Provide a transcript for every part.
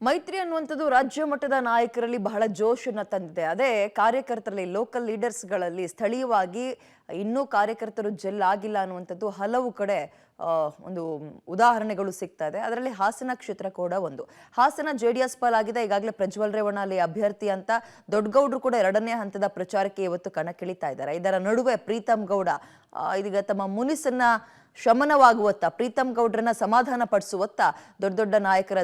ಮೈತ್ರಿ ಅನ್ನುವಂಥದ್ದು ರಾಜ್ಯ ಮಟ್ಟದ ನಾಯಕರಲ್ಲಿ ಬಹಳ ಜೋಶನ್ನು ತಂದಿದೆ. ಅದೇ ಕಾರ್ಯಕರ್ತರಲ್ಲಿ, ಲೋಕಲ್ ಲೀಡರ್ಸ್ಗಳಲ್ಲಿ ಸ್ಥಳೀಯವಾಗಿ ಇನ್ನೂ ಕಾರ್ಯಕರ್ತರು ಜೆಲ್ ಆಗಿಲ್ಲ ಅನ್ನುವಂಥದ್ದು ಹಲವು ಕಡೆ ಒಂದು ಉದಾಹರಣೆಗಳು ಸಿಗ್ತಾ ಇದೆ. ಅದರಲ್ಲಿ ಹಾಸನ ಕ್ಷೇತ್ರ ಕೂಡ ಒಂದು. ಹಾಸನ JDS ಪಾಲಾಗಿದೆ. ಈಗಾಗಲೇ ಪ್ರಜ್ವಲ್ ರೇವಣ್ಣ ಅಲ್ಲಿ ಅಭ್ಯರ್ಥಿ ಅಂತ, ದೊಡ್ಡಗೌಡರು ಕೂಡ ಎರಡನೇ ಹಂತದ ಪ್ರಚಾರಕ್ಕೆ ಇವತ್ತು ಕಣಕ್ಕಿಳಿತಾ ಇದ್ದಾರೆ. ಇದರ ನಡುವೆ ಪ್ರೀತಮ್ ಗೌಡ ಇದೀಗ ತಮ್ಮ ಮುನಿಸನ್ನ ಶಮನವಾಗುವತ್ತ, ಪ್ರೀತಮ್ ಗೌಡ್ರನ್ನ ಸಮಾಧಾನ ಪಡಿಸುವತ್ತ ದೊಡ್ಡ ದೊಡ್ಡ ನಾಯಕರ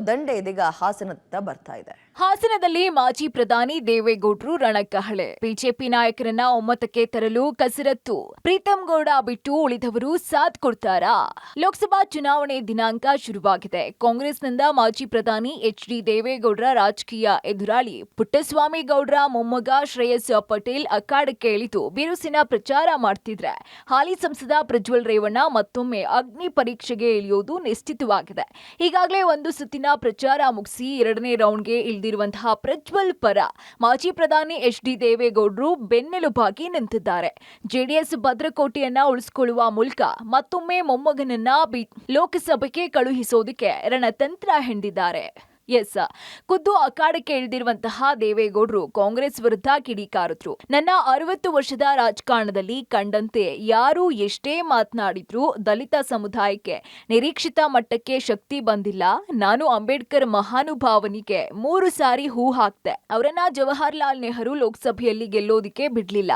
ದಂಡೆ ಇದೀಗ ಹಾಸನದ ಬರ್ತಾ ಇದೆ. ಹಾಸನದಲ್ಲಿ ಮಾಜಿ ಪ್ರಧಾನಿ ದೇವೇಗೌಡರು ರಣಕಹಳೆ. ಬಿಜೆಪಿ ನಾಯಕರನ್ನ ಒಮ್ಮತಕ್ಕೆ ತರಲು ಕಸರತ್ತು. ಪ್ರೀತಮ್ ಗೌಡ ಬಿಟ್ಟು ಉಳಿದವರು ಸಾಥ್ ಕೊಡ್ತಾರಾ? ಲೋಕಸಭಾ ಚುನಾವಣೆ ದಿನಾಂಕ ಶುರುವಾಗಿದೆ. ಕಾಂಗ್ರೆಸ್ನಿಂದ ಮಾಜಿ ಪ್ರಧಾನಿ HD ದೇವೇಗೌಡರ ರಾಜಕೀಯ ಎದುರಾಳಿ ಪುಟ್ಟಸ್ವಾಮಿ ಗೌಡ್ರ ಮೊಮ್ಮಗ ಶ್ರೇಯಸ್ ಪಟೇಲ್ ಅಖಾಡಕ್ಕೆ ಇಳಿದು ಬಿರುಸಿನ ಪ್ರಚಾರ ಮಾಡ್ತಿದ್ರೆ, ಹಾಲಿ ಸಂಸದ ಪ್ರಜ್ವಲ್ ರೇವಣ್ಣ ಮತ್ತೊಮ್ಮೆ ಅಗ್ನಿ ಪರೀಕ್ಷೆಗೆ ಇಳಿಯೋದು ನಿಶ್ಚಿತವಾಗಿದೆ. ಈಗಾಗಲೇ ಒಂದು ಸುತ್ತಿನ ಪ್ರಚಾರ ಮುಗಿಸಿ ಎರಡನೇ ರೌಂಡ್ಗೆ ಇಳಿದಿರುವಂತಹ ಪ್ರಜ್ವಲ್ ಪರ ಮಾಜಿ ಪ್ರಧಾನಿ HD ದೇವೇಗೌಡರು ಬೆನ್ನೆಲುಬಾಗಿ ನಿಂತಿದ್ದಾರೆ. JDS ಭದ್ರಕೋಟೆಯನ್ನ ಉಳಿಸಿಕೊಳ್ಳುವ ಮೂಲಕ ಮತ್ತೊಮ್ಮೆ ಮೊಮ್ಮಗನನ್ನ ಲೋಕಸಭೆಗೆ ಕಳುಹಿಸೋದಕ್ಕೆ ರಣತಂತ್ರ ಹೆಣೆದಿದ್ದಾರೆ. ಖುದ್ದು ಅಖಾಡಕ್ಕೆ ಇಳಿದಿರುವಂತಹ ದೇವೇಗೌಡರು ಕಾಂಗ್ರೆಸ್ ವಿರುದ್ಧ ಕಿಡಿಕಾರಿದ್ರು. ನನ್ನ 60 ವರ್ಷದ ರಾಜಕಾರಣದಲ್ಲಿ ಕಂಡಂತೆ ಯಾರು ಎಷ್ಟೇ ಮಾತನಾಡಿದ್ರು ದಲಿತ ಸಮುದಾಯಕ್ಕೆ ನಿರೀಕ್ಷಿತ ಮಟ್ಟಕ್ಕೆ ಶಕ್ತಿ ಬಂದಿಲ್ಲ. ನಾನು ಅಂಬೇಡ್ಕರ್ ಮಹಾನುಭಾವನಿಗೆ 3 ಸಾರಿ ಹೂ ಹಾಕ್ತೆ. ಅವರನ್ನ ಜವಾಹರ್ಲಾಲ್ ನೆಹರು ಲೋಕಸಭೆಯಲ್ಲಿ ಗೆಲ್ಲೋದಿಕ್ಕೆ ಬಿಡ್ಲಿಲ್ಲ.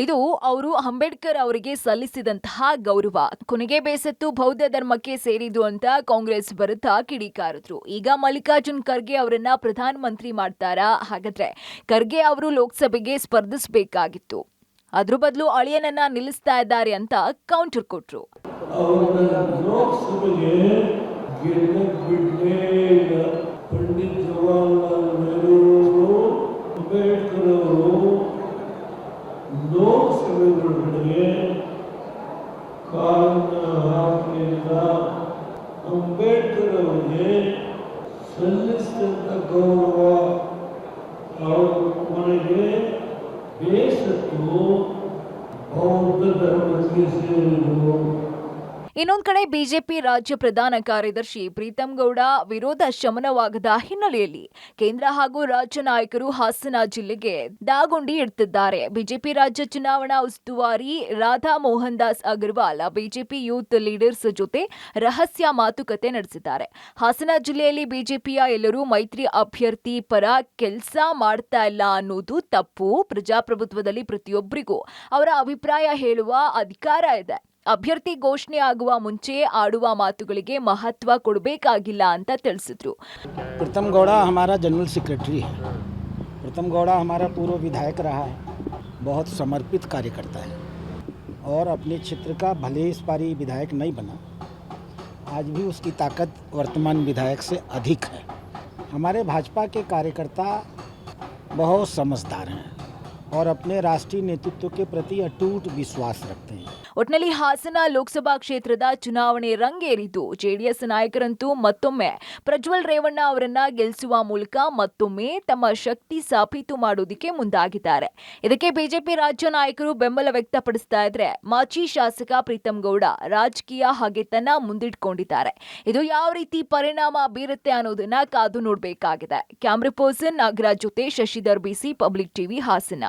ಇದು ಅವರು ಅಂಬೇಡ್ಕರ್ ಅವರಿಗೆ ಸಲ್ಲಿಸಿದಂತಹ ಗೌರವ. ಕೊನೆಗೆ ಬೇಸತ್ತು ಬೌದ್ಧ ಧರ್ಮಕ್ಕೆ ಸೇರಿದ್ದು ಅಂತ ಕಾಂಗ್ರೆಸ್ ವಿರುದ್ಧ ಕಿಡಿಕಾರಿದ್ರು. ಈಗ ಮಲ್ಲಿಕಾರ್ಜುನ್ ಖರ್ಗೆ ಅವರನ್ನ ಪ್ರಧಾನ ಮಂತ್ರಿ ಮಾಡ್ತಾರಾ? ಹಾಗಾದ್ರೆ ಖರ್ಗೆ ಅವರು ಲೋಕಸಭೆಗೆ ಸ್ಪರ್ಧಿಸಬೇಕಾಗಿತ್ತು. ಅದ್ರ ಬದಲು ಅಳಿಯನನ್ನ ನಿಲ್ಲಿಸ್ತಾ ಇದ್ದಾರೆ ಅಂತ ಕೌಂಟರ್ ಕೊಟ್ರು. ಪಂಡಿತ್ ಜವಾಹರ್ಲಾಲ್ ನೆಹರು ಅಂಬೇಡ್ಕರ್ ಅವರು ಲೋಕಸಭೆ ಒಳಗಡೆ ಕಾರಣ ಹಾಕಲಿಲ್ಲ. ಅಂಬೇಡ್ಕರ್ ಅವರಿಗೆ ಸಲ್ಲಿಸಿದಂಥ ಗೌರವ ಅವರ ಮನೆಗೆ ಬೇಸತ್ತು ಬೌದ್ಧ ಧರ್ಮಕ್ಕೆ ಸೇರಿದರು. ಇನ್ನೊಂದು ಕಡೆ ಬಿಜೆಪಿ ರಾಜ್ಯ ಪ್ರಧಾನ ಕಾರ್ಯದರ್ಶಿ ಪ್ರೀತಮ್ ಗೌಡ ವಿರೋಧ ಶಮನವಾಗದ ಹಿನ್ನೆಲೆಯಲ್ಲಿ ಕೇಂದ್ರ ಹಾಗೂ ರಾಜ್ಯ ನಾಯಕರು ಹಾಸನ ಜಿಲ್ಲೆಗೆ ದಾಗುಂಡಿ ಇಡ್ತಿದ್ದಾರೆ. ಬಿಜೆಪಿ ರಾಜ್ಯ ಚುನಾವಣಾ ಉಸ್ತುವಾರಿ Radha Mohan Das Agarwal BJP youth leaders ಜೊತೆ ರಹಸ್ಯ ಮಾತುಕತೆ ನಡೆಸಿದ್ದಾರೆ. ಹಾಸನ ಜಿಲ್ಲೆಯಲ್ಲಿ ಬಿಜೆಪಿಯ ಎಲ್ಲರೂ ಮೈತ್ರಿ ಅಭ್ಯರ್ಥಿ ಪರ ಕೆಲಸ ಮಾಡ್ತಾ ಇಲ್ಲ ಅನ್ನೋದು ತಪ್ಪು. ಪ್ರಜಾಪ್ರಭುತ್ವದಲ್ಲಿ ಪ್ರತಿಯೊಬ್ಬರಿಗೂ ಅವರ ಅಭಿಪ್ರಾಯ ಹೇಳುವ ಅಧಿಕಾರ ಇದೆ. ಅಭ್ಯರ್ಥಿ ಘೋಷಣೆ ಆಗುವ ಮುಂಚೆ ಆಡುವ ಮಾತುಗಳಿಗೆ ಮಹತ್ವ ಕೊಡಬೇಕಾಗಿಲ್ಲ ಅಂತ ತಿಳಿಸಿದ್ರು. प्रीतम गौड़ा हमारा जनरल सेक्रेटरी है. प्रीतम गौड़ा हमारा पूर्व विधायक रहा है. बहुत समर्पित कार्यकर्ता है और अपने क्षेत्र का भले इस बारी विधायक नहीं बना, आज भी उसकी ताकत वर्तमान विधायक से अधिक है. हमारे भाजपा के कार्यकर्ता बहुत समझदार हैं और अपने राष्ट्रीय नेतृत्व के प्रति अटूट विश्वास रखते हैं. ಒಟ್ನಲ್ಲಿ ಹಾಸನ ಲೋಕಸಭಾ ಕ್ಷೇತ್ರದ ಚುನಾವಣೆ ರಂಗೇರಿದ್ದು JDS ನಾಯಕರಂತೂ ಮತ್ತೊಮ್ಮೆ ಪ್ರಜ್ವಲ್ ರೇವಣ್ಣ ಅವರನ್ನ ಗೆಲ್ಲಿಸುವ ಮೂಲಕ ಮತ್ತೊಮ್ಮೆ ತಮ್ಮ ಶಕ್ತಿ ಸಾಬೀತು ಮಾಡೋದಕ್ಕೆ ಮುಂದಾಗಿದ್ದಾರೆ. ಇದಕ್ಕೆ ಬಿಜೆಪಿ ರಾಜ್ಯ ನಾಯಕರು ಬೆಂಬಲ ವ್ಯಕ್ತಪಡಿಸ್ತಾ ಇದ್ರೆ, ಮಾಜಿ ಶಾಸಕ ಪ್ರೀತಮ್ ಗೌಡ ರಾಜಕೀಯ ಹಾಗೆತನ ಮುಂದಿಟ್ಕೊಂಡಿದ್ದಾರೆ. ಇದು ಯಾವ ರೀತಿ ಪರಿಣಾಮ ಬೀರುತ್ತೆ ಅನ್ನೋದನ್ನ ಕಾದು ನೋಡಬೇಕಾಗಿದೆ. ಕ್ಯಾಮ್ರಾ ಪರ್ಸನ್ ನಾಗರಾಜ್ ಜೊತೆ Shashidhar BC public TV Hassan.